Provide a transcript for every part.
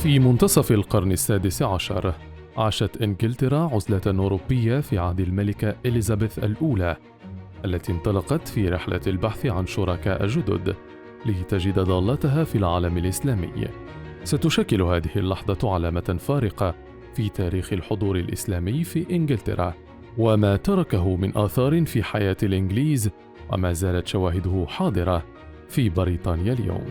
في منتصف القرن السادس عشر عاشت إنجلترا عزلة أوروبية في عهد الملكة إليزابيث الأولى، التي انطلقت في رحلة البحث عن شركاء جدد لتجد ضالتها في العالم الإسلامي. ستشكل هذه اللحظة علامة فارقة في تاريخ الحضور الإسلامي في إنجلترا وما تركه من آثار في حياة الإنجليز، وما زالت شواهده حاضرة في بريطانيا اليوم.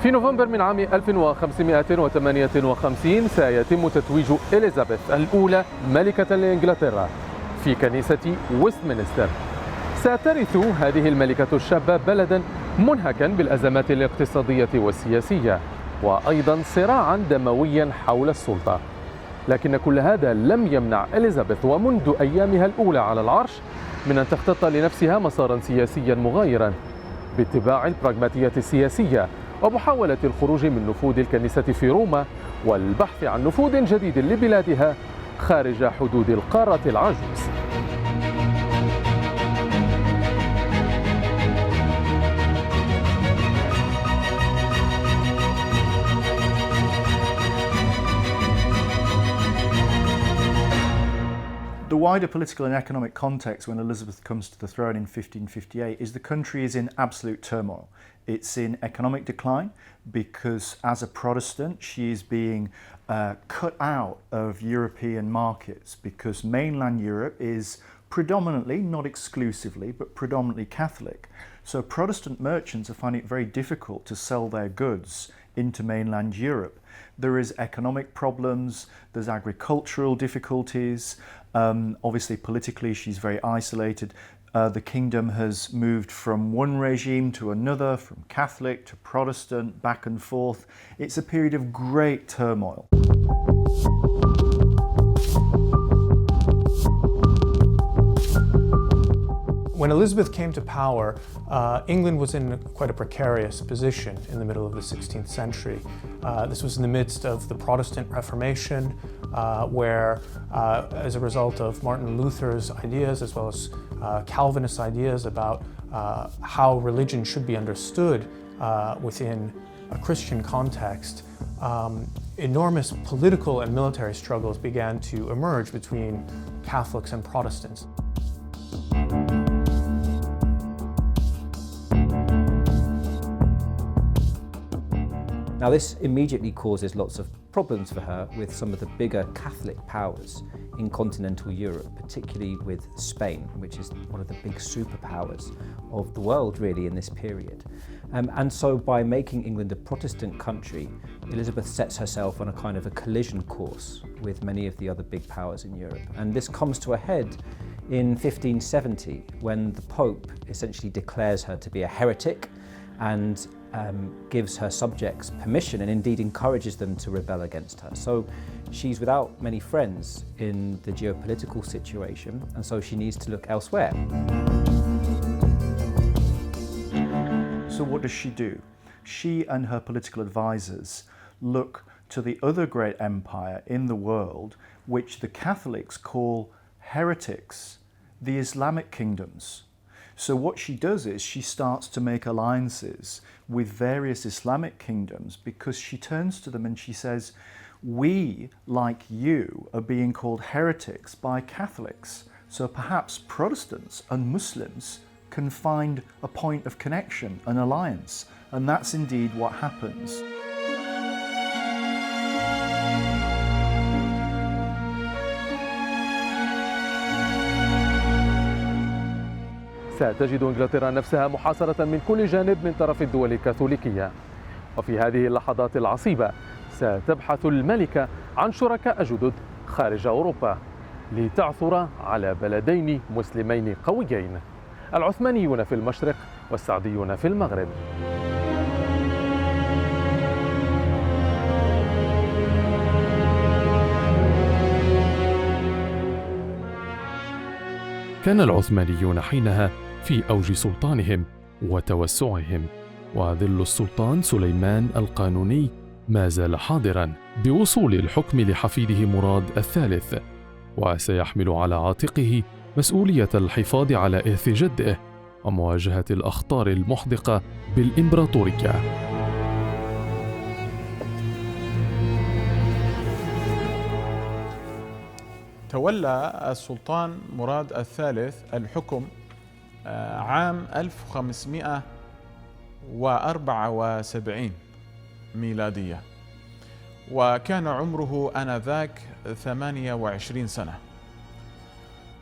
في نوفمبر من عام 1558 سيتم تتويج إليزابيث الأولى ملكة لإنجلترا في كنيسة ويستمنستر. سترث هذه الملكة الشابة بلدا منهكا بالأزمات الاقتصادية والسياسية، وأيضا صراعا دمويا حول السلطة. لكن كل هذا لم يمنع إليزابيث ومنذ أيامها الأولى على العرش من أن تختط لنفسها مسارا سياسيا مغايرا باتباع البراغماتية السياسية ومحاولة الخروج من نفوذ الكنيسة في روما والبحث عن نفوذ جديد لبلادها خارج حدود القارة العجوز. The wider political and economic context when Elizabeth comes to the throne in 1558 is the country is in absolute turmoil. It's in economic decline because as a Protestant she is being cut out of European markets because mainland Europe is predominantly, not exclusively, but predominantly Catholic. So Protestant merchants are finding it very difficult to sell their goods into mainland Europe. There is economic problems, there's agricultural difficulties, obviously politically she's very isolated. The kingdom has moved from one regime to another, from Catholic to Protestant, back and forth. It's a period of great turmoil. When Elizabeth came to power, England was in quite a precarious position in the middle of the 16th century. This was in the midst of the Protestant Reformation, where as a result of Martin Luther's ideas as well as Calvinist ideas about how religion should be understood within a Christian context, enormous political and military struggles began to emerge between Catholics and Protestants. Now this immediately causes lots of problems for her with some of the bigger Catholic powers in continental Europe, particularly with Spain, which is one of the big superpowers of the world really in this period. And so by making England a Protestant country, Elizabeth sets herself on a kind of a collision course with many of the other big powers in Europe. And this comes to a head in 1570 when the Pope essentially declares her to be a heretic and gives her subjects permission and indeed encourages them to rebel against her. So she's without many friends in the geopolitical situation, and so she needs to look elsewhere. So what does she do? She and her political advisors look to the other great empire in the world, which the Catholics call heretics, the Islamic kingdoms. So what she does is she starts to make alliances with various Islamic kingdoms because she turns to them and she says, we, like you, are being called heretics by Catholics. So perhaps Protestants and Muslims can find a point of connection, an alliance. And that's indeed what happens. ستجد إنجلترا نفسها محاصرة من كل جانب من طرف الدول الكاثوليكية، وفي هذه اللحظات العصيبة ستبحث الملكة عن شركاء جدد خارج أوروبا لتعثر على بلدين مسلمين قويين، العثمانيون في المشرق والسعديون في المغرب. كان العثمانيون حينها في أوج سلطانهم وتوسعهم، وظل السلطان سليمان القانوني ما زال حاضراً بوصول الحكم لحفيده مراد الثالث، وسيحمل على عاتقه مسؤولية الحفاظ على إرث جده ومواجهة الأخطار المحدقة بالإمبراطورية. تولى السلطان مراد الثالث الحكم عام 1574 ميلادية، وكان عمره آنذاك 28 سنة.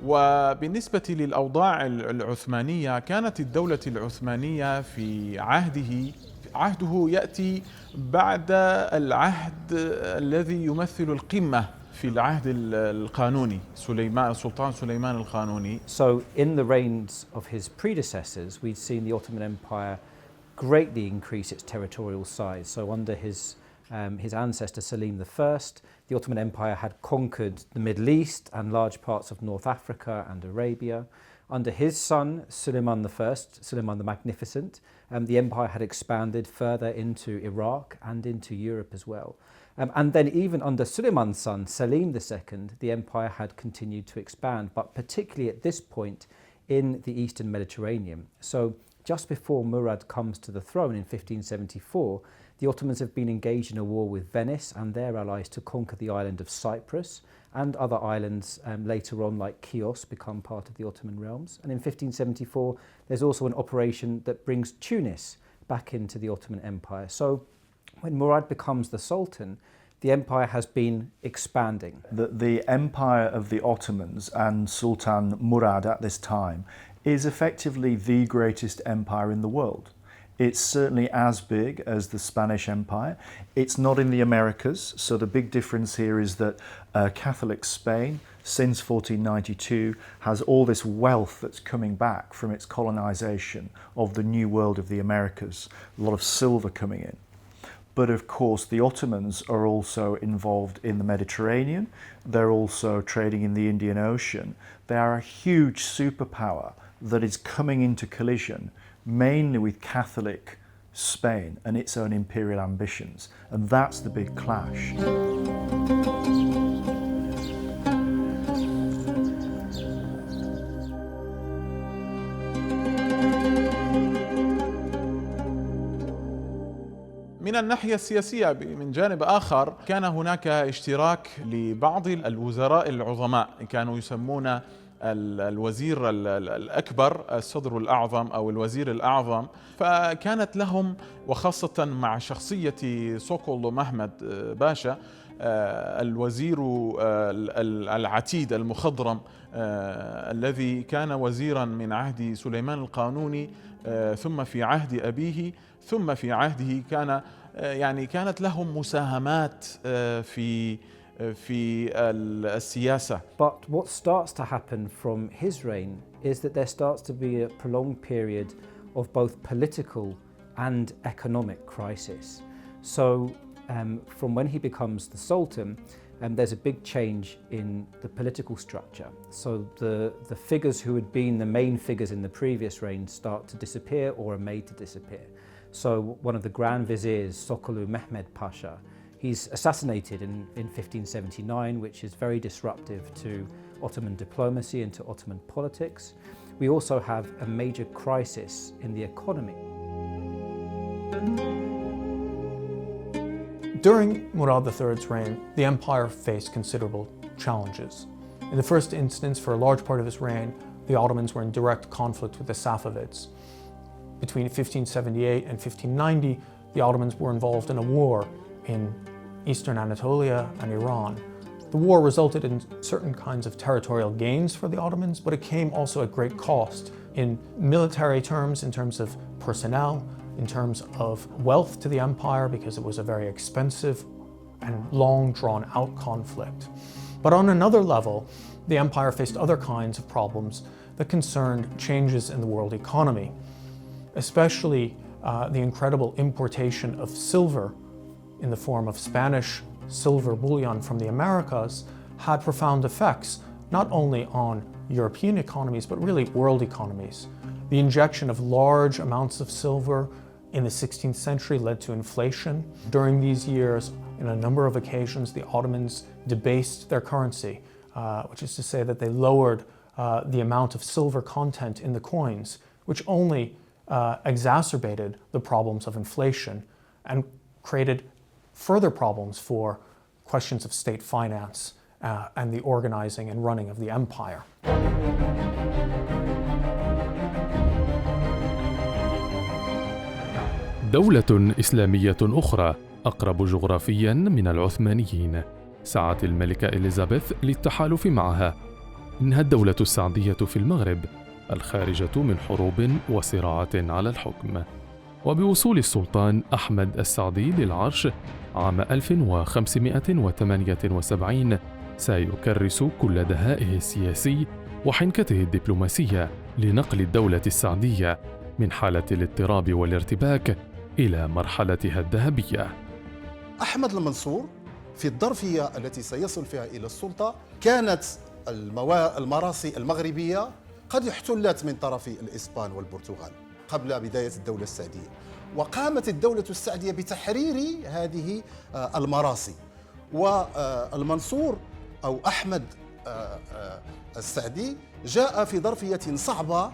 وبالنسبة للأوضاع العثمانية، كانت الدولة العثمانية في عهده يأتي بعد العهد الذي يمثل القمة في العهد القانوني، السلطان سليمان القانوني. So in the reigns of his predecessors, we'd seen the Ottoman Empire greatly increase its territorial size. So under his ancestor Selim I, the Ottoman Empire had conquered the Middle East and large parts of North Africa and Arabia. Under his son Suleiman I, Suleiman the Magnificent, the empire had expanded further into Iraq and into Europe as well. And then even under Suleiman's son Selim II, the empire had continued to expand, but particularly at this point in the Eastern Mediterranean. So just before Murad comes to the throne in 1574, the Ottomans have been engaged in a war with Venice and their allies to conquer the island of Cyprus, and other islands later on like Chios become part of the Ottoman realms. And in 1574 there's also an operation that brings Tunis back into the Ottoman Empire. So when Murad becomes the Sultan, the empire has been expanding. The empire of the Ottomans and Sultan Murad at this time is effectively the greatest empire in the world. It's certainly as big as the Spanish Empire. It's not in the Americas, so the big difference here is that Catholic Spain, since 1492, has all this wealth that's coming back from its colonization of the new world of the Americas, a lot of silver coming in. But of course the Ottomans are also involved in the Mediterranean, they're also trading in the Indian Ocean. They are a huge superpower that is coming into collision mainly with Catholic Spain and its own imperial ambitions, and that's the big clash. من الناحية السياسية من جانب آخر، كان هناك اشتراك لبعض الوزراء العظماء، كانوا يسمون الوزير الأكبر الصدر الأعظم أو الوزير الأعظم، فكانت لهم، وخاصة مع شخصية صقل محمد باشا الوزير العتيد المخضرم الذي كان وزيرا من عهد سليمان القانوني ثم في عهد أبيه ثم في عهده، كانت لهم مساهمات في السياسة. But what starts to happen from his reign is that there starts to be a prolonged period of both political and economic crisis. So from when he becomes the Sultan, there's a big change in the political structure. So the figures who had been the main figures in the previous reign start to disappear or are made to disappear. So one of the Grand Viziers, Sokolu Mehmed Pasha, he's assassinated in 1579, which is very disruptive to Ottoman diplomacy and to Ottoman politics. We also have a major crisis in the economy. During Murad III's reign, the empire faced considerable challenges. In the first instance, for a large part of his reign, the Ottomans were in direct conflict with the Safavids. Between 1578 and 1590, the Ottomans were involved in a war in eastern Anatolia and Iran. The war resulted in certain kinds of territorial gains for the Ottomans, but it came also at great cost in military terms, in terms of personnel, in terms of wealth to the empire, because it was a very expensive and long drawn out conflict. But on another level, the empire faced other kinds of problems that concerned changes in the world economy, especially the incredible importation of silver in the form of Spanish silver bullion from the Americas had profound effects not only on European economies, but really world economies. The injection of large amounts of silver in the 16th century led to inflation. During these years, in a number of occasions, the Ottomans debased their currency, which is to say that they lowered the amount of silver content in the coins, which only exacerbated the problems of inflation and created further problems for questions of state finance and the organizing and running of the empire. دولة إسلامية أخرى أقرب جغرافياً من العثمانيين سعت الملكة إليزابيث للتحالف معها. إنها الدولة السعدية في المغرب الخارجة من حروب وصراعات على الحكم. وبوصول السلطان أحمد السعدي للعرش عام 1578 سيكرس كل دهائه السياسي وحنكته الدبلوماسية لنقل الدولة السعدية من حالة الاضطراب والارتباك إلى مرحلتها الذهبية. أحمد المنصور في الظرفية التي سيصل فيها إلى السلطة كانت المراسي المغربية قد احتلت من طرف الإسبان والبرتغال قبل بداية الدولة السعدية، وقامت الدولة السعدية بتحرير هذه المراسي. والمنصور أو أحمد السعدي جاء في ظرفية صعبة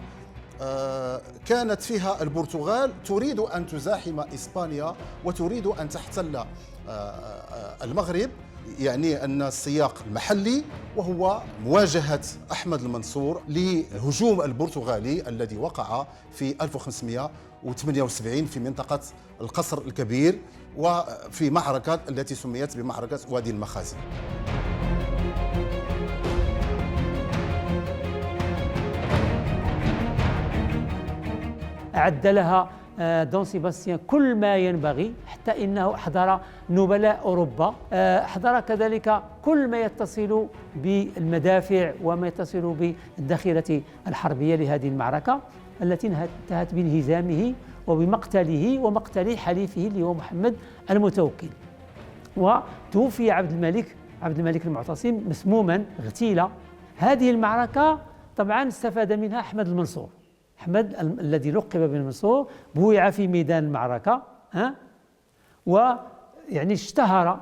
كانت فيها البرتغال تريد أن تزاحم إسبانيا وتريد أن تحتل المغرب، يعني أن السياق المحلي وهو مواجهة أحمد المنصور لهجوم البرتغالي الذي وقع في 1578 في منطقة القصر الكبير وفي معركة التي سميت بمعركة وادي المخازن. أعد لها دون سيباستيان كل ما ينبغي، حتى إنه أحضر نبلاء أوروبا، أحضر كذلك كل ما يتصل بالمدافع وما يتصل بالذخيرة الحربية لهذه المعركة التي انتهت بانهزامه وبمقتله ومقتل حليفه اللي هو محمد المتوكل. وتوفي عبد الملك المعتصم مسموما اغتيل. هذه المعركة طبعا استفاد منها أحمد المنصور. أحمد الذي لقب بالمنصور بويع في ميدان المعركة، ويعني اشتهر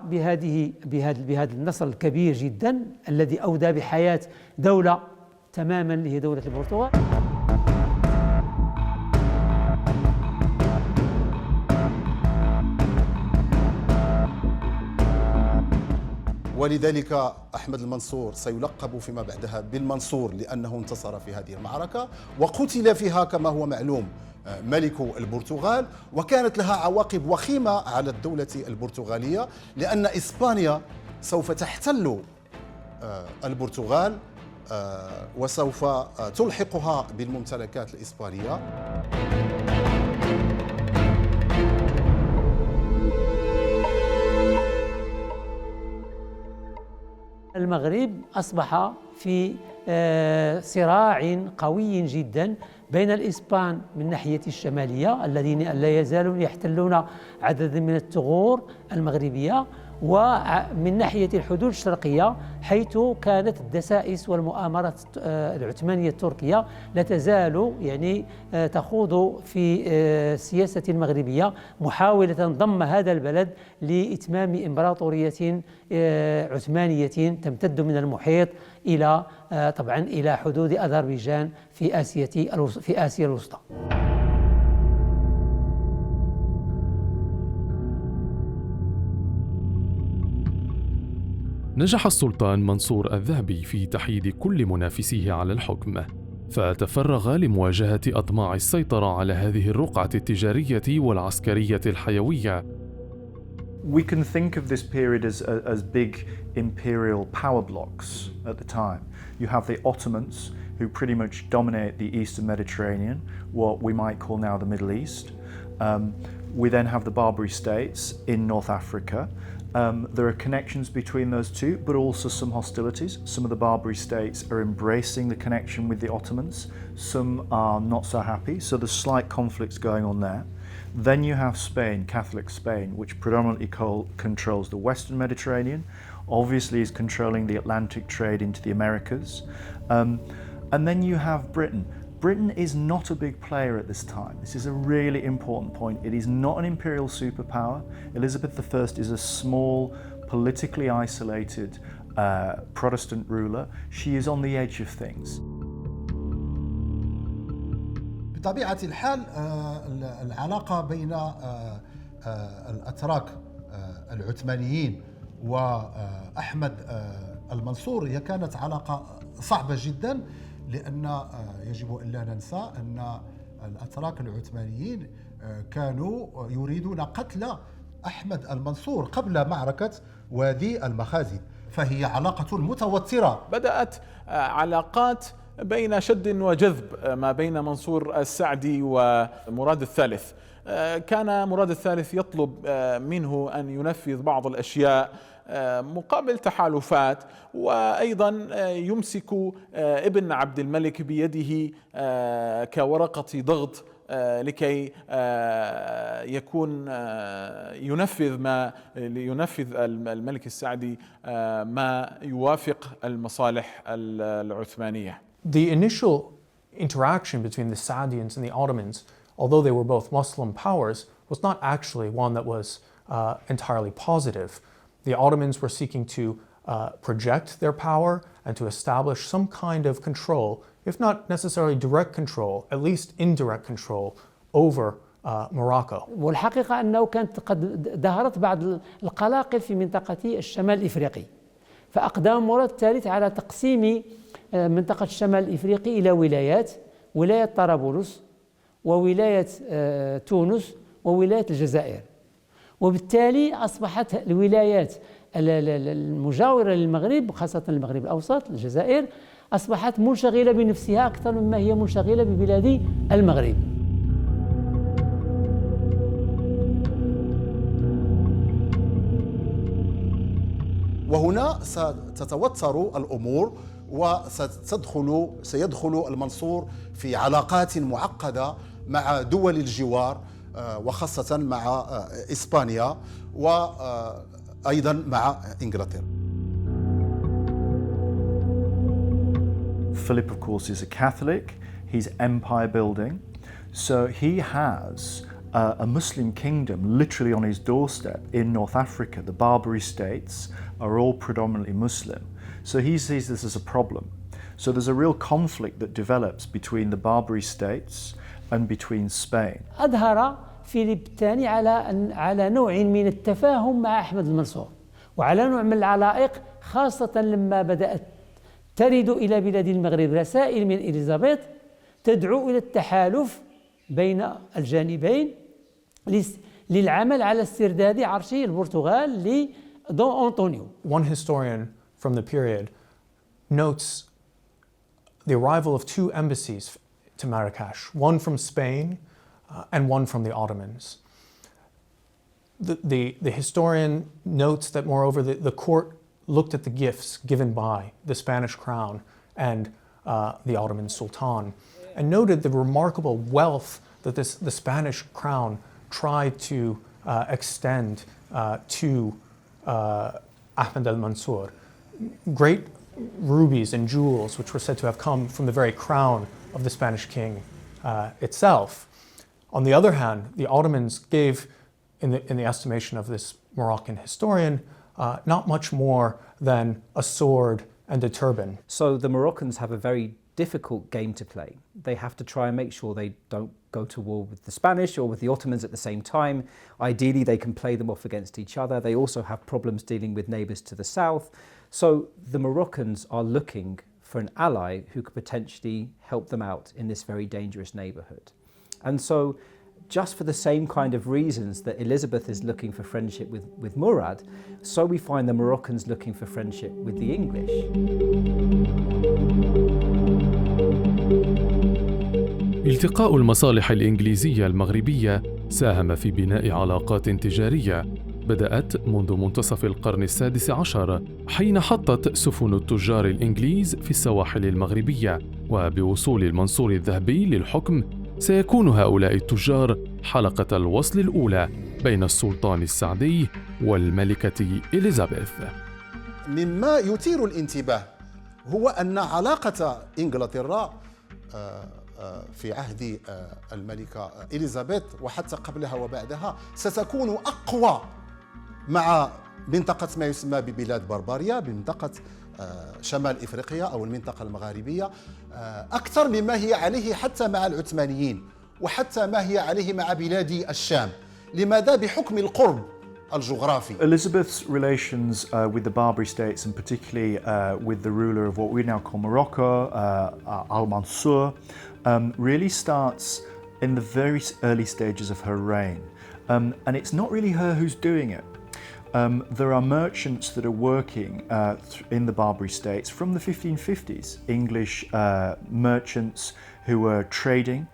بهذا النصر الكبير جدا الذي أودى بحياة دولة تماما اللي هي دولة البرتغال. ولذلك أحمد المنصور سيلقب فيما بعدها بالمنصور لأنه انتصر في هذه المعركة، وقتل فيها كما هو معلوم ملك البرتغال، وكانت لها عواقب وخيمة على الدولة البرتغالية لأن إسبانيا سوف تحتل البرتغال وسوف تلحقها بالممتلكات الإسبانية. المغرب أصبح في صراع قوي جدا بين الإسبان من الناحية الشمالية الذين لا يزالون يحتلون عددا من الثغور المغربية، ومن ناحية الحدود الشرقية حيث كانت الدسائس والمؤامرات العثمانية التركية لا تزال يعني تخوض في السياسة المغربية محاولة ضم هذا البلد لإتمام إمبراطورية عثمانية تمتد من المحيط إلى طبعا إلى حدود أذربيجان في آسيا الوسطى. نجح السلطان منصور الذهبي في تحييد كل منافسيه على الحكم، فتفرغ لمواجهة أطماع السيطرة على هذه الرقعة التجارية والعسكرية الحيوية. We can think of this period as big imperial power blocks at the time. You have the Ottomans, who pretty much dominate the Eastern Mediterranean, what we might call now the Middle East. We then have the Barbary states in North Africa. There are connections between those two, but also some hostilities. Some of the Barbary states are embracing the connection with the Ottomans. Some are not so happy, so there's slight conflicts going on there. Then you have Spain, Catholic Spain, which predominantly controls the Western Mediterranean. obviously is controlling the Atlantic trade into the Americas. And then you have Britain. Britain is not a big player at this time. This is a really important point. It is not an imperial superpower. Elizabeth I is a small, politically isolated Protestant ruler. She is on the edge of things. بطبيعة الحال العلاقة بين الأتراك العثمانيين وأحمد المنصور هي كانت علاقة صعبة جدا، لأن يجب أن لا ننسى أن الأتراك العثمانيين كانوا يريدون قتل أحمد المنصور قبل معركة وادي المخازن، فهي علاقة متوترة. بدأت علاقات بين شد وجذب ما بين منصور السعدي ومراد الثالث. كان مراد الثالث يطلب منه أن ينفذ بعض الأشياء مقابل تحالفات، وأيضا يمسك ابن عبد الملك بيده كورقة ضغط لكي يكون ينفذ الملك السعدي ما يوافق المصالح العثمانية. The initial interaction between the Saadians and the Ottomans, although they were both Muslim powers, was not actually one that was entirely positive. The Ottomans were seeking to project their power and to establish some kind of control, if not necessarily direct control, at least indirect control over Morocco. والحقيقة أنه كانت قد ظهرت بعض القلاقل في منطقة الشمال الإفريقي، فأقدم مراد الثالث على تقسيم منطقة الشمال الإفريقي إلى ولايات، ولاية طرابلس وولاية تونس وولاية الجزائر، وبالتالي أصبحت الولايات المجاورة للمغرب خاصة المغرب الأوسط الجزائر أصبحت منشغلة بنفسها أكثر مما هي منشغلة ببلاد المغرب. وهنا ستتوتر الأمور وسيدخل المنصور في علاقات معقدة مع دول الجوار وخاصة مع إسبانيا وأيضا مع إنجلترا. Philip, of course, is a Catholic. He's empire building. So he has a Muslim kingdom literally on his doorstep in North Africa. The Barbary states are all predominantly Muslim. So he sees this as a problem. So there's a real conflict that develops between the Barbary states and between Spain. أظهر فيليب الثاني على نوع من التفاهم مع أحمد المنصور وعلى نوع من العلائق، خاصة لما بدأت ترد إلى بلاد المغرب رسائل من إليزابيث تدعو إلى التحالف بين الجانبين للعمل على استرداد عرش البرتغال لدون أنطونيو. One historian from the period notes the arrival of two embassies to Marrakesh, one from Spain and one from the Ottomans. The historian notes that, moreover, the court looked at the gifts given by the Spanish crown and the Ottoman Sultan and noted the remarkable wealth that the Spanish crown tried to extend to Ahmed al-Mansur. Great rubies and jewels which were said to have come from the very crown of the Spanish king itself. On the other hand, the Ottomans gave, in the estimation of this Moroccan historian, not much more than a sword and a turban. So the Moroccans have a very difficult game to play. They have to try and make sure they don't go to war with the Spanish or with the Ottomans at the same time. Ideally, they can play them off against each other. They also have problems dealing with neighbours to the south. So the Moroccans are looking for an ally who could potentially help them out in this very dangerous neighbourhood. And so, just for the same kind of reasons that Elizabeth is looking for friendship with Murad, so we find the Moroccans looking for friendship with the English. التقاء المصالح الإنجليزية المغربية ساهم في بناء علاقات تجارية بدأت منذ منتصف القرن السادس عشر، حين حطت سفن التجار الإنجليز في السواحل المغربية، وبوصول المنصور الذهبي للحكم سيكون هؤلاء التجار حلقة الوصل الأولى بين السلطان السعدي والملكة إليزابيث. مما يثير الانتباه هو أن علاقة إنجلترا في عهد الملكة إليزابيث وحتى قبلها وبعدها ستكون أقوى مع منطقة ما يسمى ببلاد بربريا، بمنطقة شمال إفريقيا أو المنطقة المغاربية، أكثر مما هي عليه حتى مع العثمانيين وحتى ما هي عليه مع بلاد الشام. لماذا؟ بحكم القرب الجغرافي. Elizabeth's relations with the Barbary states, and particularly with the ruler of what we now call Morocco, Al-Mansour, really starts in the very early stages of her reign. And it's not really her who's doing it. There are merchants that are working in the Barbary states from the 1550s, English merchants who were trading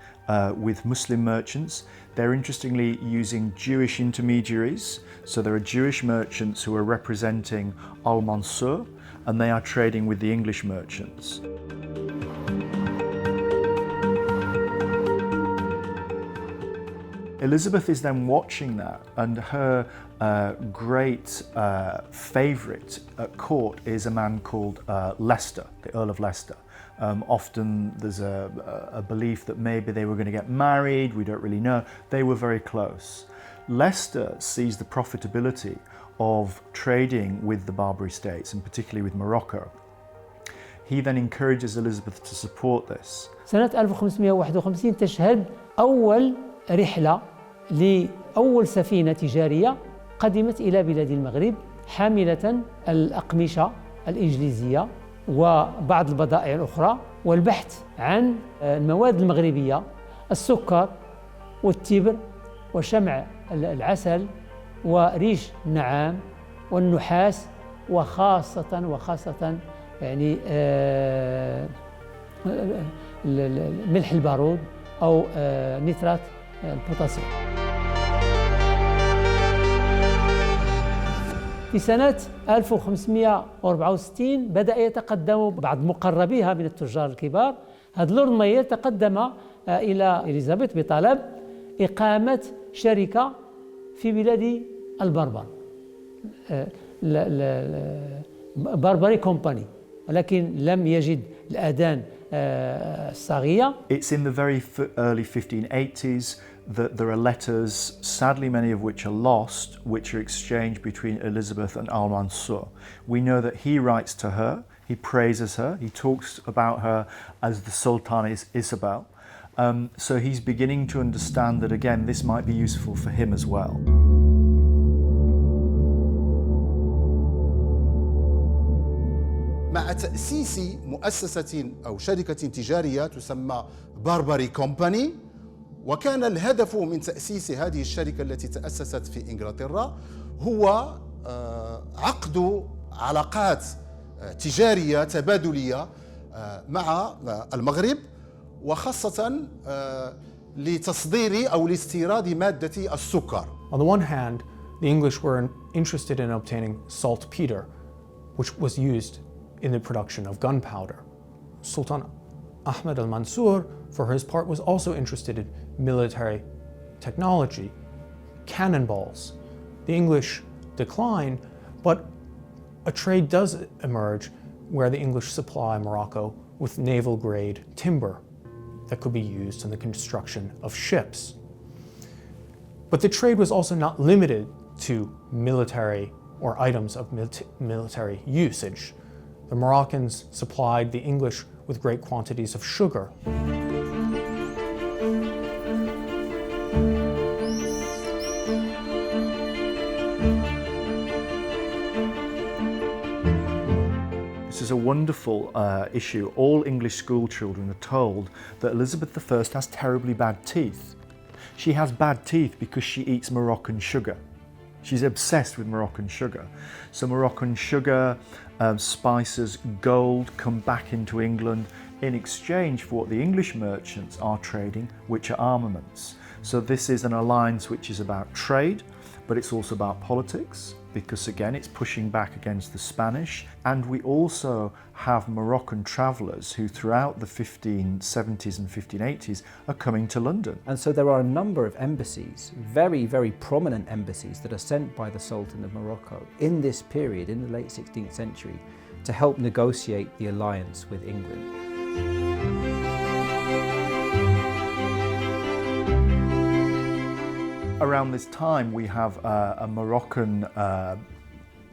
with Muslim merchants. They're interestingly using Jewish intermediaries, so there are Jewish merchants who are representing Al-Mansour, and they are trading with the English merchants. Elizabeth is then watching that, and her great favourite at court is a man called Leicester, the Earl of Leicester. Often there's a belief that maybe they were going to get married, we don't really know. They were very close. Leicester sees the profitability of trading with the Barbary states, and particularly with Morocco. He then encourages Elizabeth to support this. سنة 1551 تشهد أول رحلة لأول سفينة تجارية قدمت إلى بلاد المغرب حاملة الأقمشة الإنجليزية وبعض البضائع الأخرى، والبحث عن المواد المغربية، السكر والتبر وشمع العسل وريش النعام والنحاس، وخاصة يعني ملح البارود أو نترات البوتاسيوم. في سنة 1564 بدأ يتقدم بعض مقربيها من التجار الكبار، هذا اللورد ماير تقدم إلى إليزابيث بطلب إقامة شركة في بلاد البربر، بربري كومباني، ولكن لم يجد الأذان الصاغية. It's in the very early 1580s that there are letters, sadly many of which are lost, which are exchanged between Elizabeth and Al-Mansour. We know that he writes to her, he praises her, he talks about her as the Sultan is Isabel. So he's beginning to understand that again this might be useful for him as well. مع تأسيس مؤسسة أو شركة تجارية تسمى باربري كومباني، وكان الهدف من تأسيس هذه الشركة التي تأسست في إنجلترا هو عقد علاقات تجارية تبادلية مع المغرب، وخاصة لتصدير أو لاستيراد مادة السكر. On the one hand, the English were interested in obtaining saltpeter, which was used in the production of gunpowder. Sultan Ahmed al-Mansour, for his part, was also interested in military technology, cannonballs. The English decline, but a trade does emerge where the English supply Morocco with naval-grade timber that could be used in the construction of ships. But the trade was also not limited to military or items of military usage. The Moroccans supplied the English with great quantities of sugar. This is a wonderful issue. All English school children are told that Elizabeth I has terribly bad teeth. She has bad teeth because she eats Moroccan sugar. She's obsessed with Moroccan sugar. So Moroccan sugar, spices, gold come back into England in exchange for what the English merchants are trading, which are armaments. So this is an alliance which is about trade, but it's also about politics, because again it's pushing back against the Spanish. And we also have Moroccan travellers who throughout the 1570s and 1580s are coming to London. And so there are a number of embassies, very, very prominent embassies that are sent by the Sultan of Morocco in this period, in the late 16th century, to help negotiate the alliance with England. Around this time we have a Moroccan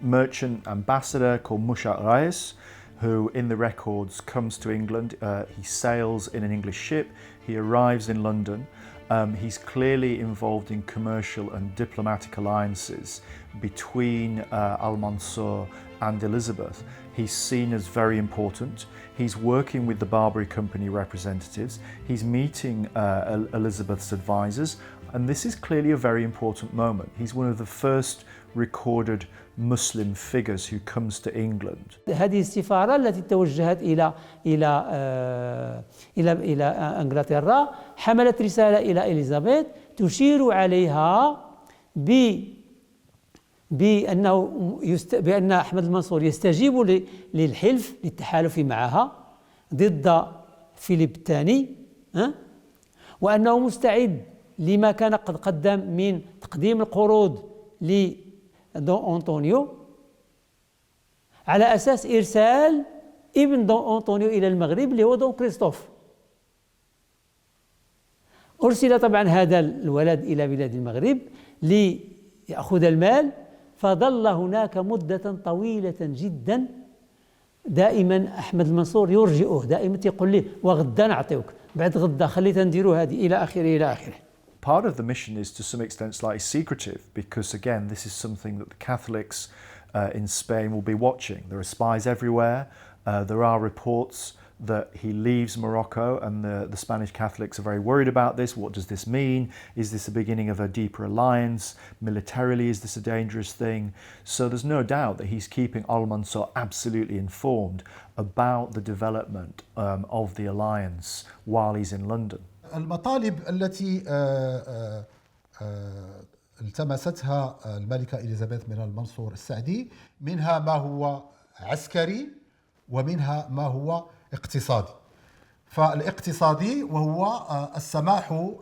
merchant ambassador called Mushat Rais, who in the records comes to England. He sails in an English ship, he arrives in London. He's clearly involved in commercial and diplomatic alliances between Al-Mansur and Elizabeth. He's seen as very important. He's working with the Barbary Company representatives. He's meeting Elizabeth's advisors. And this is clearly a very important moment. He's one of the first recorded Muslim figures who comes to England. هذه السفارة التي توجهت إلى إنجلترا حملت رسالة إلى إليزابيث تشير عليها بأن أحمد المنصور يستجيب للحلف للتحالف معها ضد فيليب الثاني، وأنه مستعد لما كان قد قدم من تقديم القروض لدون أنطونيو على أساس إرسال ابن دون أنطونيو إلى المغرب اللي هو دون كريستوف. أرسل طبعا هذا الولد إلى بلاد المغرب ليأخذ المال، فظل هناك مدة طويلة جدا. دائما أحمد المنصور يرجئه، دائما يقول له وغدا نعطيوك، بعد غدا خليت نديروا هذه إلى آخره إلى آخره. Part of the mission is to some extent slightly secretive, because again this is something that the Catholics in Spain will be watching. There are spies everywhere. There are reports that he leaves Morocco, and the Spanish Catholics are very worried about this. What does this mean? Is this the beginning of a deeper alliance? Militarily, is this a dangerous thing? So there's no doubt that he's keeping Al-Mansur absolutely informed about the development of the alliance while he's in London. المطالب التي التمستها الملكة إليزابيث من المنصور السعدي منها ما هو عسكري ومنها ما هو اقتصادي. فالاقتصادي وهو السماح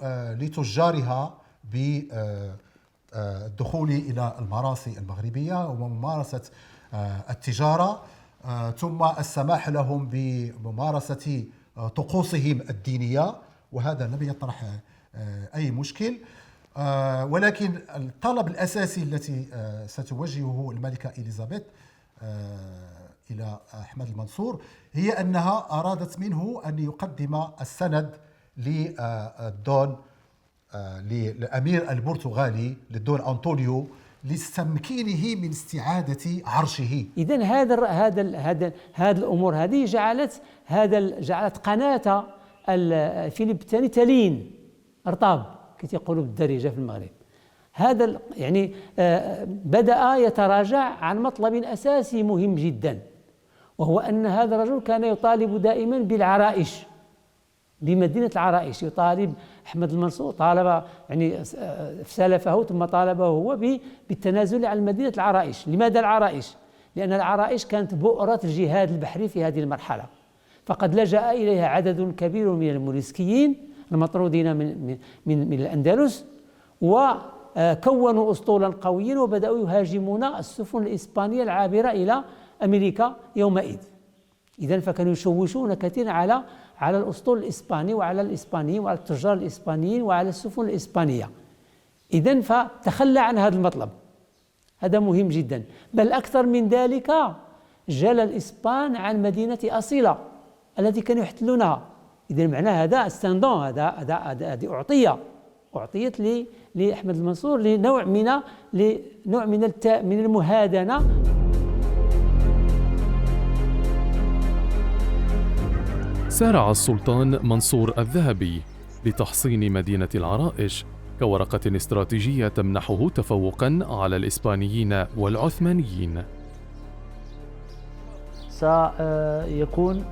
لتجارها بالدخول إلى المراسي المغربية وممارسة التجارة، ثم السماح لهم بممارسة طقوسهم الدينية، وهذا لم يطرح أي مشكل. ولكن الطلب الأساسي التي ستوجهه الملكة إليزابيث إلى أحمد المنصور هي أنها أرادت منه أن يقدم السند للأمير البرتغالي للدون أنطونيو لتمكينه من استعادة عرشه. إذن هذا الأمور هذه جعلت قناة فيليب الثاني تلين أرطاب كي يقولوا بالدارجة في المغرب. هذا يعني بدأ يتراجع عن مطلب أساسي مهم جدا، وهو أن هذا الرجل كان يطالب دائما بالعرائش، بمدينة العرائش. يطالب أحمد المنصور، طالب يعني سلفه ثم طالبه هو بالتنازل عن مدينة العرائش. لماذا العرائش؟ لأن العرائش كانت بؤرة الجهاد البحري في هذه المرحلة، فقد لجأ إليها عدد كبير من الموريسكيين المطرودين من الأندلس، وكونوا أسطولا قويا وبدأوا يهاجمون السفن الإسبانية العابرة إلى أمريكا يومئذ. إذن فكانوا يشوشون كثيرا على الأسطول الإسباني وعلى الإسبانيين وعلى التجار الإسبانيين وعلى السفن الإسبانية. إذن فتخلى عن هذا المطلب، هذا مهم جدا. بل أكثر من ذلك، جل الإسبان عن مدينة أصيلة التي كانوا يحتلونها. إذن معناه هذا استندون، هذه أعطيت لأحمد المنصور لنوع من المهادنة. سارع السلطان منصور الذهبي لتحصين مدينة العرائش كورقة استراتيجية تمنحه تفوقاً على الإسبانيين والعثمانيين. سيكون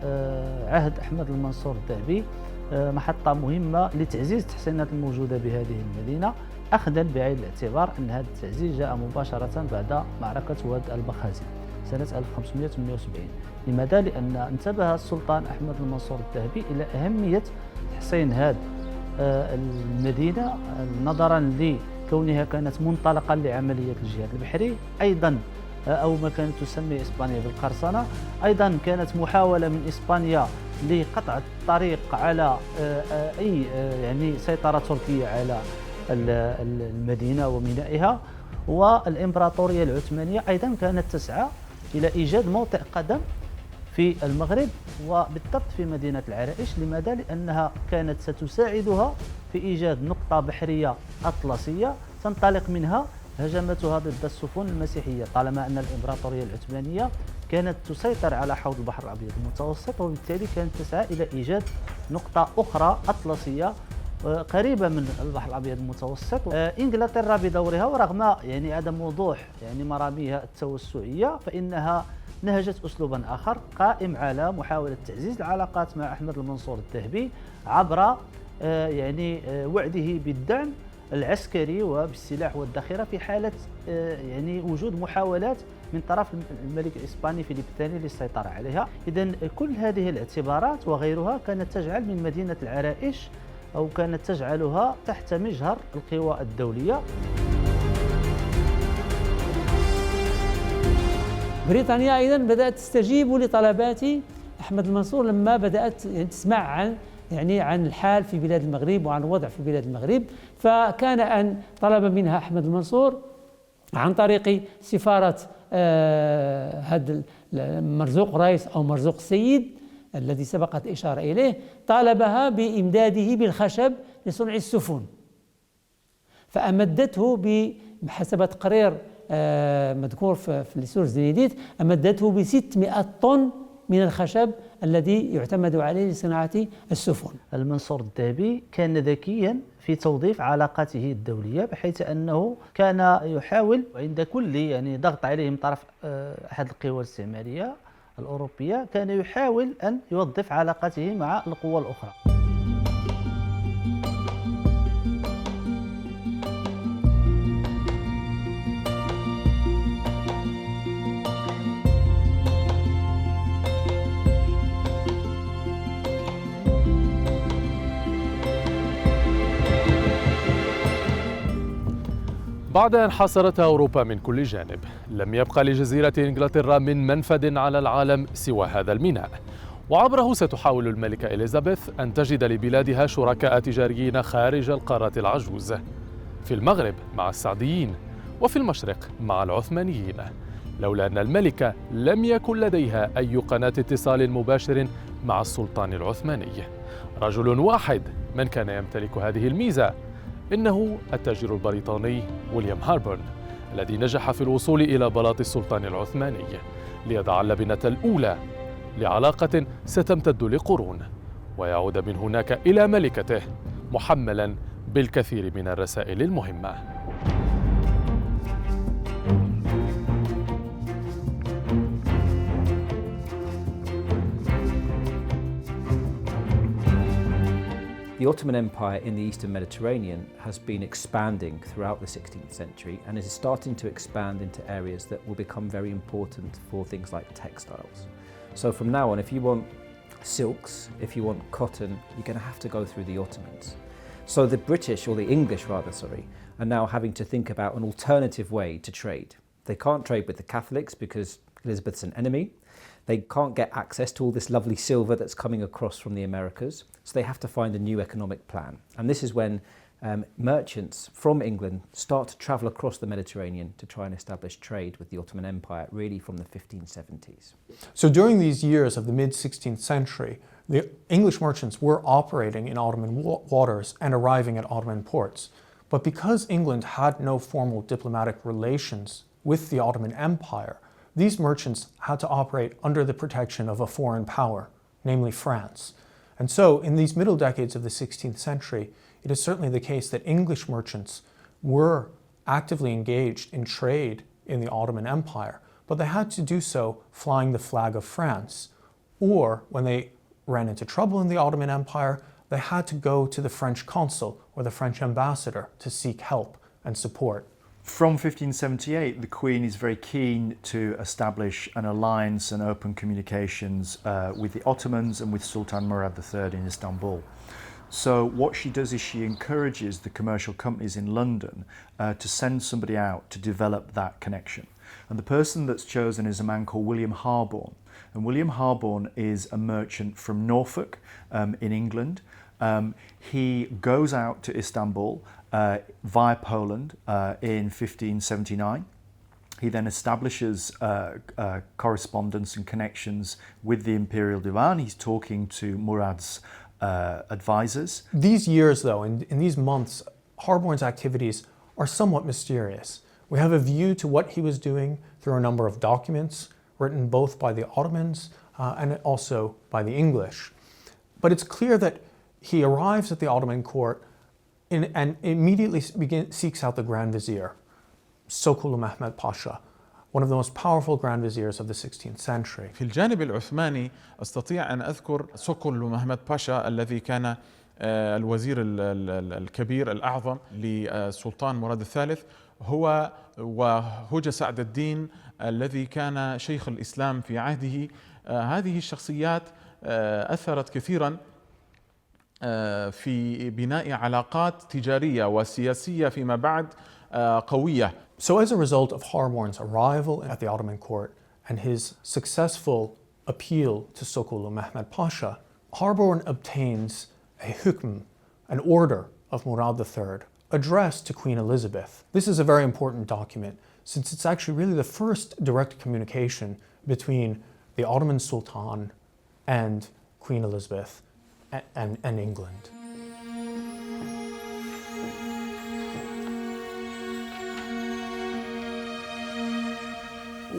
عهد أحمد المنصور الذهبي محطة مهمة لتعزيز التحسينات الموجودة بهذه المدينة، أخذا بعين الاعتبار أن هذا التعزيز جاء مباشرة بعد معركة واد البخازي سنة 1578. لماذا؟ لأن انتبه السلطان أحمد المنصور الذهبي إلى أهمية تحسين هذه المدينة نظرا لكونها كانت منطلقا لعملية الجهاد البحري، أيضا أو ما كانت تسمي إسبانيا بالقرصنة، أيضا كانت محاولة من إسبانيا لقطع الطريق على أي يعني سيطرة تركية على المدينة ومينائها. والإمبراطورية العثمانية أيضا كانت تسعى إلى إيجاد موطئ قدم في المغرب وبالضبط في مدينة العرائش. لماذا؟ لأنها كانت ستساعدها في إيجاد نقطة بحرية أطلسية تنطلق منها هجمتها ضد السفن المسيحية، طالما أن الإمبراطورية العثمانية كانت تسيطر على حوض البحر الأبيض المتوسط، وبالتالي كانت تسعى إلى إيجاد نقطة أخرى أطلسية قريبة من البحر الأبيض المتوسط. إنجلترا بدورها ورغم يعني عدم وضوح يعني مراميها التوسعية، فإنها نهجت أسلوبا آخر قائم على محاولة تعزيز العلاقات مع أحمد المنصور الذهبي عبر يعني وعده بالدعم العسكري وبالسلاح والذخيرة في حالة يعني وجود محاولات من طرف الملك الإسباني فيليب الثاني للسيطرة عليها. إذن كل هذه الاعتبارات وغيرها كانت تجعل من مدينة العرائش أو كانت تجعلها تحت مجهر القوى الدولية. بريطانيا أيضا بدأت تستجيب لطلبات أحمد المنصور لما بدأت تسمع عن الحال في بلاد المغرب وعن الوضع في بلاد المغرب، فكان أن طلب منها أحمد المنصور عن طريق سفارة هذا مرزوق رئيس أو مرزوق السيد الذي سبقت إشارة إليه، طالبها بإمداده بالخشب لصنع السفن، فأمدته بحسب تقرير مذكور في السورس دينيديت أمدته ب600 طن من الخشب الذي يعتمد عليه لصناعة السفن. المنصور الذهبي كان ذكيا في توظيف علاقاته الدولية، بحيث أنه كان يحاول عند كل يعني ضغط عليه من طرف أحد القوى الاستعمارية الأوروبية، كان يحاول أن يوظف علاقاته مع القوى الأخرى. بعد أن حاصرتها أوروبا من كل جانب، لم يبقى لجزيرة إنجلترا من منفذ على العالم سوى هذا الميناء، وعبره ستحاول الملكة إليزابيث أن تجد لبلادها شركاء تجاريين خارج القارة العجوز، في المغرب مع السعديين وفي المشرق مع العثمانيين، لولا أن الملكة لم يكن لديها أي قناة اتصال مباشر مع السلطان العثماني. رجل واحد من كان يمتلك هذه الميزة، إنه التاجر البريطاني ويليام هاربورن، الذي نجح في الوصول إلى بلاط السلطان العثماني ليضع اللبنة الأولى لعلاقة ستمتد لقرون، ويعود من هناك إلى ملكته محملا بالكثير من الرسائل المهمة. The Ottoman Empire in the Eastern Mediterranean has been expanding throughout the 16th century and is starting to expand into areas that will become very important for things like textiles. So from now on, if you want silks, if you want cotton, you're going to have to go through the Ottomans. So the British, or the English rather, are now having to think about an alternative way to trade. They can't trade with the Catholics because Elizabeth's an enemy. They can't get access to all this lovely silver that's coming across from the Americas, so they have to find a new economic plan. And this is when merchants from England start to travel across the Mediterranean to try and establish trade with the Ottoman Empire, really from the 1570s. So during these years of the mid-16th century, the English merchants were operating in Ottoman waters and arriving at Ottoman ports. But because England had no formal diplomatic relations with the Ottoman Empire, these merchants had to operate under the protection of a foreign power, namely France. And so in these middle decades of the 16th century, it is certainly the case that English merchants were actively engaged in trade in the Ottoman Empire, but they had to do so flying the flag of France. Or when they ran into trouble in the Ottoman Empire, they had to go to the French consul or the French ambassador to seek help and support. From 1578, the Queen is very keen to establish an alliance and open communications with the Ottomans and with Sultan Murad III in Istanbul. So what she does is she encourages the commercial companies in London to send somebody out to develop that connection. And the person that's chosen is a man called William Harborne. And William Harborne is a merchant from Norfolk in England. He goes out to Istanbul via Poland in 1579. He then establishes correspondence and connections with the Imperial Divan. He's talking to Murad's advisors. These years, though, in these months, Harborne's activities are somewhat mysterious. We have a view to what he was doing through a number of documents written both by the Ottomans and also by the English. But it's clear that he arrives at the Ottoman court and immediately seeks out the Grand Vizier, Sokolu Mehmed Pasha, one of the most powerful Grand Viziers of the 16th century. في الجانب العثماني أستطيع أن أذكر سوكولو مهمة باشا الذي كان الوزير الكبير الأعظم للسلطان مراد الثالث، هو وهوجة سعد الدين الذي كان شيخ الإسلام في عهده. هذه الشخصيات أثرت كثيرا في بناء علاقات تجارية وسياسية فيما بعد قوية. So as a result of Harborne's arrival at the Ottoman court and his successful appeal to Sokolu Mehmed Pasha, Harborne obtains a hukm, an order of Murad III, addressed to Queen Elizabeth. This is a very important document since it's actually really the first direct communication between the Ottoman Sultan and Queen Elizabeth and England.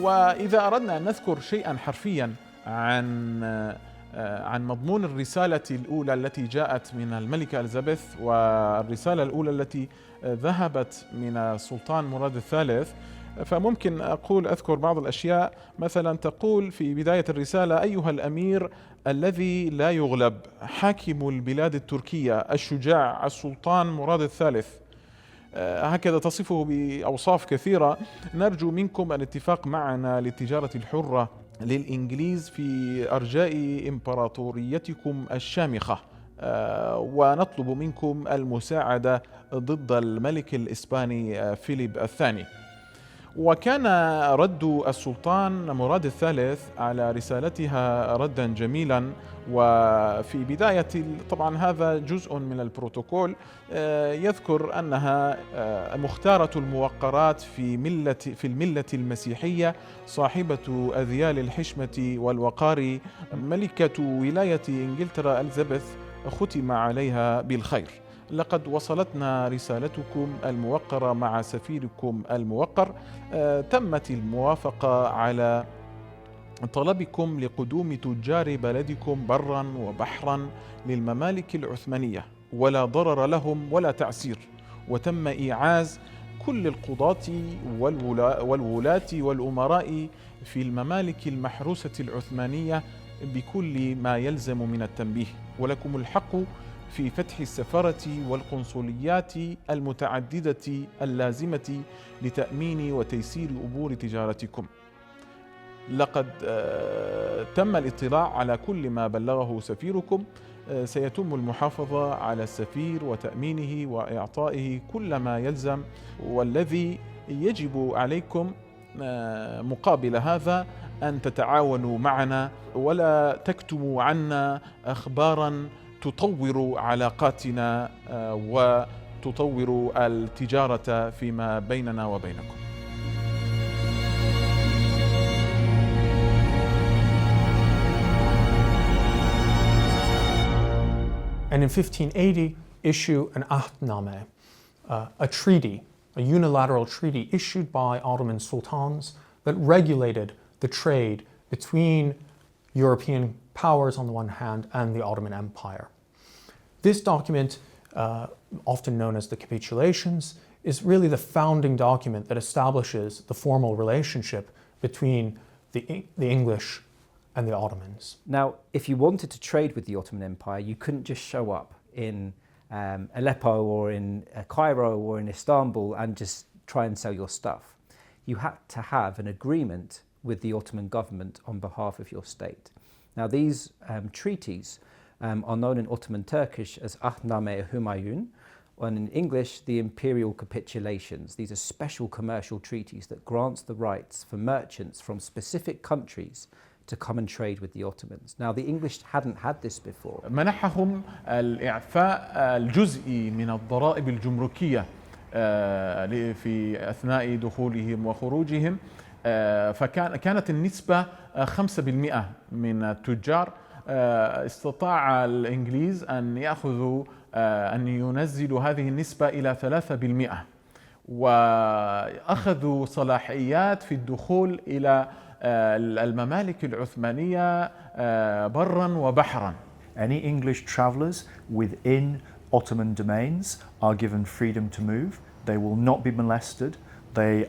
وإذا أردنا أن نذكر شيئا حرفيا عن مضمون الرسالة الأولى التي جاءت من الملكة إليزابيث والرسالة الأولى التي ذهبت من السلطان مراد الثالث، فممكن أذكر بعض الأشياء. مثلا تقول في بداية الرسالة: أيها الأمير الذي لا يغلب، حاكم البلاد التركية الشجاع السلطان مراد الثالث. هكذا تصفه بأوصاف كثيرة. نرجو منكم الاتفاق معنا للتجارة الحرة للإنجليز في أرجاء إمبراطوريتكم الشامخة، ونطلب منكم المساعدة ضد الملك الإسباني فيليب الثاني. وكان رد السلطان مراد الثالث على رسالتها ردا جميلا. وفي بداية طبعا هذا جزء من البروتوكول يذكر أنها مختارة الموقرات في الملة المسيحية، صاحبة أذيال الحشمة والوقار، ملكة ولاية إنجلترا إليزابيث، ختم عليها بالخير. لقد وصلتنا رسالتكم الموقرة مع سفيركم الموقر. تمت الموافقة على طلبكم لقدوم تجار بلدكم برا وبحرا للممالك العثمانية، ولا ضرر لهم ولا تعسير. وتم إيعاز كل القضاة والولاة والأمراء في الممالك المحروسة العثمانية بكل ما يلزم من التنبيه، ولكم الحق في فتح السفارة والقنصليات المتعددة اللازمة لتأمين وتيسير أمور تجارتكم. لقد تم الاطلاع على كل ما بلغه سفيركم. سيتم المحافظة على السفير وتأمينه وإعطائه كل ما يلزم، والذي يجب عليكم مقابل هذا أن تتعاونوا معنا ولا تكتموا عنا أخباراً تطور علاقاتنا وتطور التجارة فيما بيننا وبينكم. And in 1580, issue an Ahdnameh, a treaty, a unilateral treaty issued by Ottoman sultans that regulated the trade between European powers on the one hand and the Ottoman Empire. This document, often known as the Capitulations, is really the founding document that establishes the formal relationship between the English and the Ottomans. Now, if you wanted to trade with the Ottoman Empire, you couldn't just show up in Aleppo or in Cairo or in Istanbul and just try and sell your stuff. You had to have an agreement with the Ottoman government on behalf of your state. Now these treaties are known in Ottoman Turkish as Ahdname Humayun, and in English the imperial capitulations. These are special commercial treaties that grants the rights for merchants from specific countries to come and trade with the Ottomans. Now the English hadn't had this before. منحهم الإعفاء الجزئي من الضرائب الجمركية في أثناء دخولهم وخروجهم، فكانت النسبة 5% من التجار. استطاع الإنجليز أن يأخذوا أن ينزلوا هذه النسبة إلى 3%، وأخذوا صلاحيات في الدخول إلى الممالك العثمانية برا وبحرا. Any English travellers within Ottoman domains are given freedom to move. They will not be molested. They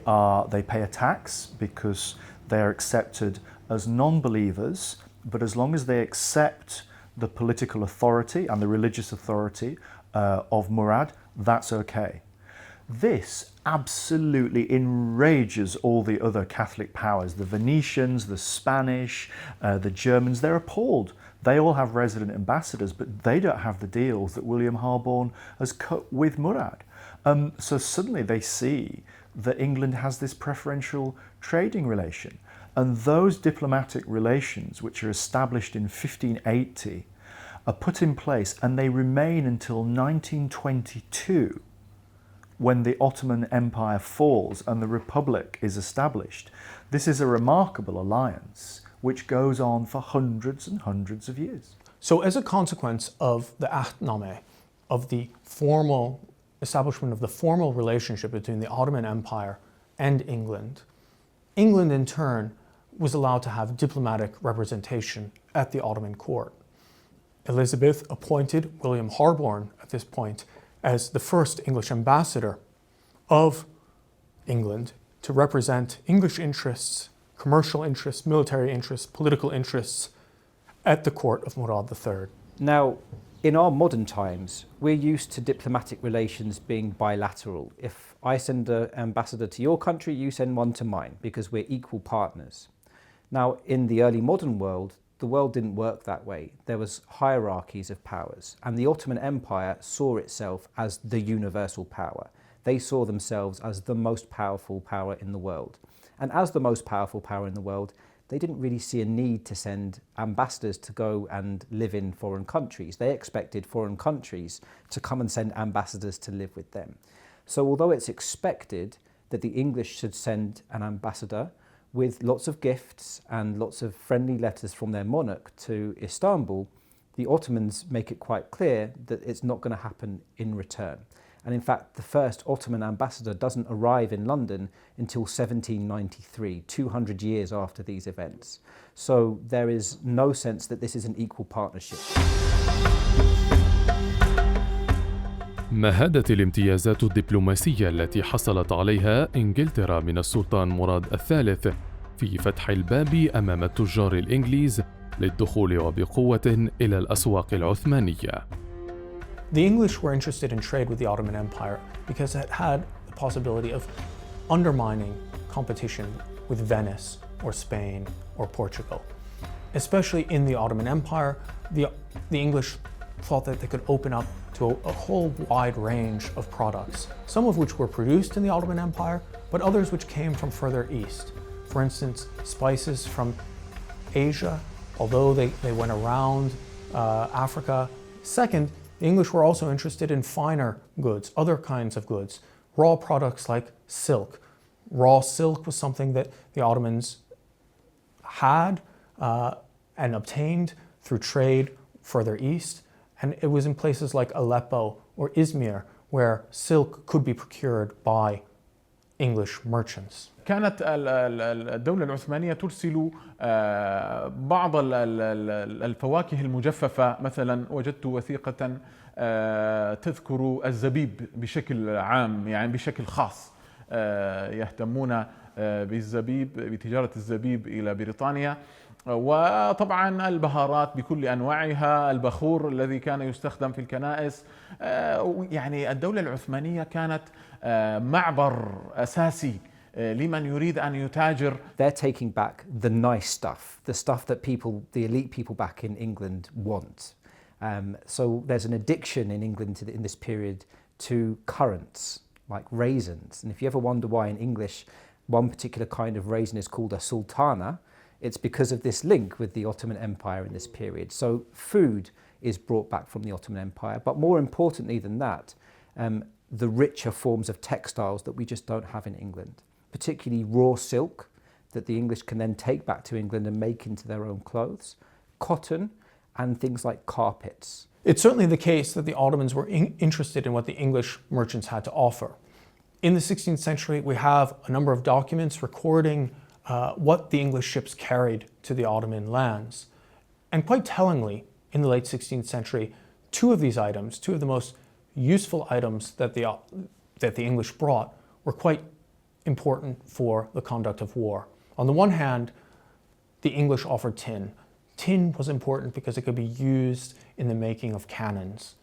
pay a tax because they are accepted as non-believers, but as long as they accept the political authority and the religious authority of Murad, that's okay. This absolutely enrages all the other Catholic powers. The Venetians, the Spanish, the Germans, they're appalled. They all have resident ambassadors, but they don't have the deals that William Harborne has cut with Murad. So suddenly they see that England has this preferential trading relation. And those diplomatic relations, which are established in 1580, are put in place, and they remain until 1922, when the Ottoman Empire falls and the Republic is established. This is a remarkable alliance which goes on for hundreds and hundreds of years. So as a consequence of the Ahdname, of the formal establishment of the formal relationship between the Ottoman Empire and England, England in turn was allowed to have diplomatic representation at the Ottoman court. Elizabeth appointed William Harborne at this point as the first English ambassador of England to represent English interests, commercial interests, military interests, political interests at the court of Murad III. Now, in our modern times, we're used to diplomatic relations being bilateral. If I send an ambassador to your country, you send one to mine, because we're equal partners. Now, in the early modern world, the world didn't work that way. There was hierarchies of powers, and the Ottoman Empire saw itself as the universal power. They saw themselves as the most powerful power in the world. And as the most powerful power in the world, they didn't really see a need to send ambassadors to go and live in foreign countries. They expected foreign countries to come and send ambassadors to live with them. So although it's expected that the English should send an ambassador with lots of gifts and lots of friendly letters from their monarch to Istanbul, the Ottomans make it quite clear that it's not going to happen in return. And in fact, the first Ottoman ambassador doesn't arrive in London until 1793, 200 years after these events. So there is no sense that this is an equal partnership. مهدت الامتيازات الدبلوماسية التي حصلت عليها إنجلترا من السلطان مراد الثالث في فتح الباب أمام التجار الإنجليز للدخول وبقوة إلى الأسواق العثمانية. The English were interested in trade with the Ottoman Empire because it had the possibility of undermining competition with Venice or Spain or Portugal. Especially in the Ottoman Empire, the English thought that they could open up to a whole wide range of products, some of which were produced in the Ottoman Empire, but others which came from further east. For instance, spices from Asia, although they went around Africa. Second, the English were also interested in finer goods, other kinds of goods, raw products like silk. Raw silk was something that the Ottomans had and obtained through trade further east, and it was in places like Aleppo or Izmir where silk could be procured by English merchants. كانت الدولة العثمانية ترسل بعض الفواكه المجففة. مثلا وجدت وثيقة تذكر الزبيب بشكل عام، يعني بشكل خاص يهتمون بالزبيب، بتجارة الزبيب إلى بريطانيا. وطبعا البهارات بكل أنواعها، البخور الذي كان يستخدم في الكنائس. يعني الدولة العثمانية كانت معبر أساسي لمن يريد أن يتاجر. They're taking back the nice stuff, the stuff that the elite people back in England want. So there's an addiction in England in this period to currants, like raisins. And if you ever wonder why in English one particular kind of raisin is called a sultana, it's because of this link with the Ottoman Empire in this period. So food is brought back from the Ottoman Empire, but more importantly than that, the richer forms of textiles that we just don't have in England, particularly raw silk that the English can then take back to England and make into their own clothes, cotton, and things like carpets. It's certainly the case that the Ottomans were interested in what the English merchants had to offer. In the 16th century, we have a number of documents recording what the English ships carried to the Ottoman lands. And quite tellingly, in the late 16th century, two of these items, two of the most useful items that the English brought, were quite important for the conduct of war. On the one hand, the English offered tin. Tin was important because it could be used in the making of cannons,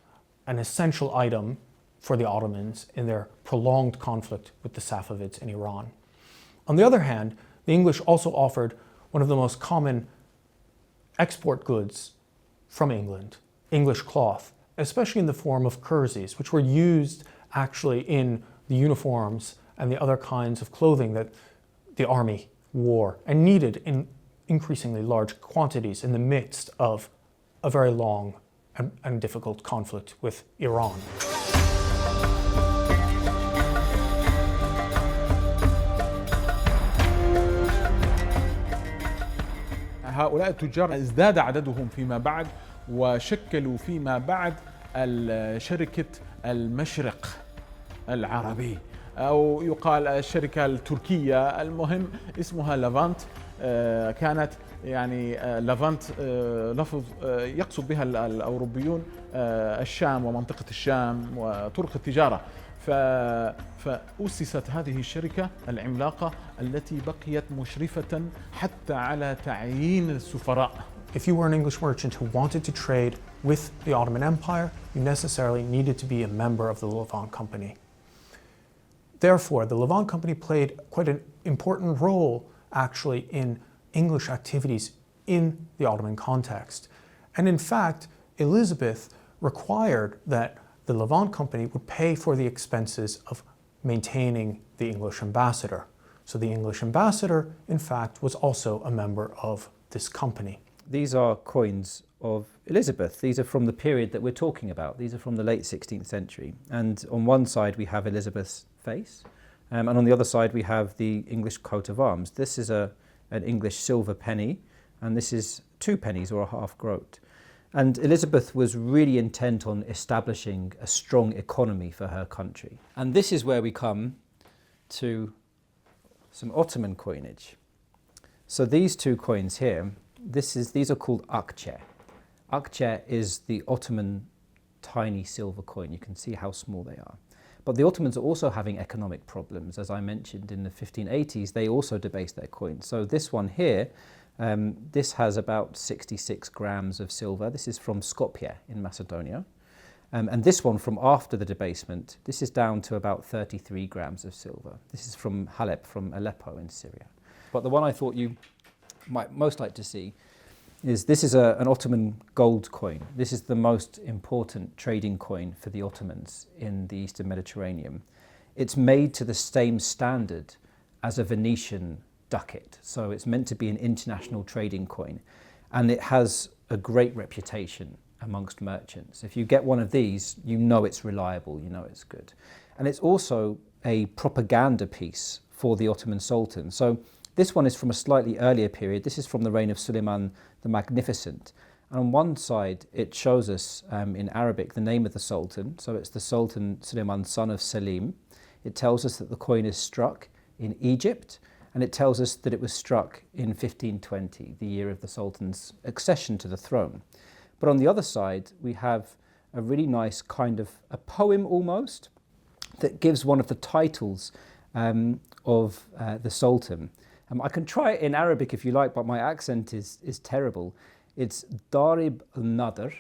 an essential item for the Ottomans in their prolonged conflict with the Safavids in Iran. On the other hand, the English also offered one of the most common export goods from England, English cloth, especially in the form of kerseys, which were used actually in the uniforms and the other kinds of clothing that the army wore and needed in increasingly large quantities in the midst of a very long and difficult conflict with Iran. هؤلاء التجار ازداد عددهم فيما بعد وشكلوا فيما بعد شركة المشرق العربي أو يقال الشركة التركية، المهم اسمها لافانت. كانت يعني لافانت لفظ يقصد بها الأوروبيون الشام ومنطقة الشام وطرق التجارة. فأسست هذه الشركة العملاقة التي بقيت مشرفة حتى على تعيين السفراء. If you were an English merchant who wanted to trade with the Ottoman Empire, you necessarily needed to be a member of the Levant Company. Therefore, the Levant Company played quite an important role actually in English activities in the Ottoman context. And in fact, Elizabeth required that the Levant Company would pay for the expenses of maintaining the English ambassador. So the English ambassador, in fact, was also a member of this company. These are coins of Elizabeth. These are from the period that we're talking about. These are from the late 16th century. And on one side we have Elizabeth's face, and on the other side we have the English coat of arms. This is an English silver penny, and this is 2 pennies or a half groat. And Elizabeth was really intent on establishing a strong economy for her country. And this is where we come to some Ottoman coinage. So these 2 coins here, these are called akçe. Akçe is the Ottoman tiny silver coin. You can see how small they are. But the Ottomans are also having economic problems. As I mentioned, in the 1580s, they also debased their coins. So this one here, this has about 66 grams of silver. This is from Skopje in Macedonia. And this one from after the debasement, this is down to about 33 grams of silver. This is from Halep, from Aleppo in Syria. But the one I thought you might most like to see is this is an Ottoman gold coin. This is the most important trading coin for the Ottomans in the Eastern Mediterranean. It's made to the same standard as a Venetian ducat, so it's meant to be an international trading coin, and it has a great reputation amongst merchants. If you get one of these, you know it's reliable, you know it's good. And it's also a propaganda piece for the Ottoman Sultan. So this one is from a slightly earlier period. This is from the reign of Suleiman the Magnificent. And on one side, it shows us in Arabic the name of the Sultan. So it's the Sultan Suleiman, son of Selim. It tells us that the coin is struck in Egypt, and it tells us that it was struck in 1520, the year of the Sultan's accession to the throne. But on the other side, we have a really nice kind of a poem almost that gives one of the titles of the Sultan. I can try it in Arabic if you like, but my accent is terrible. It's Darib al-Nadr,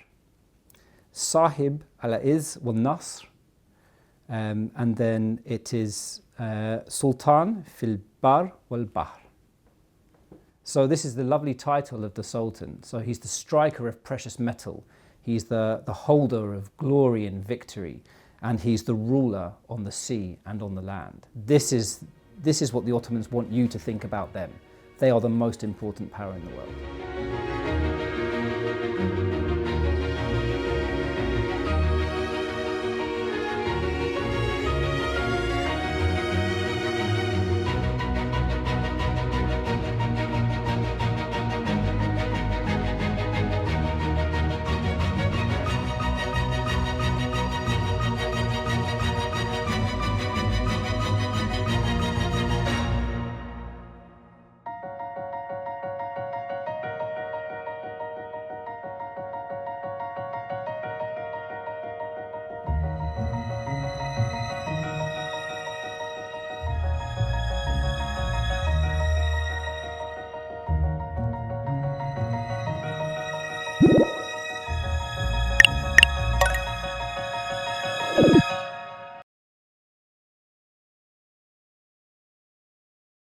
Sahib al-Izz wal-Nasr, and then it is Sultan fil Bar wal-Bahr. So this is the lovely title of the Sultan. So he's the striker of precious metal, he's the holder of glory and victory, and he's the ruler on the sea and on the land. This is what the Ottomans want you to think about them. They are the most important power in the world.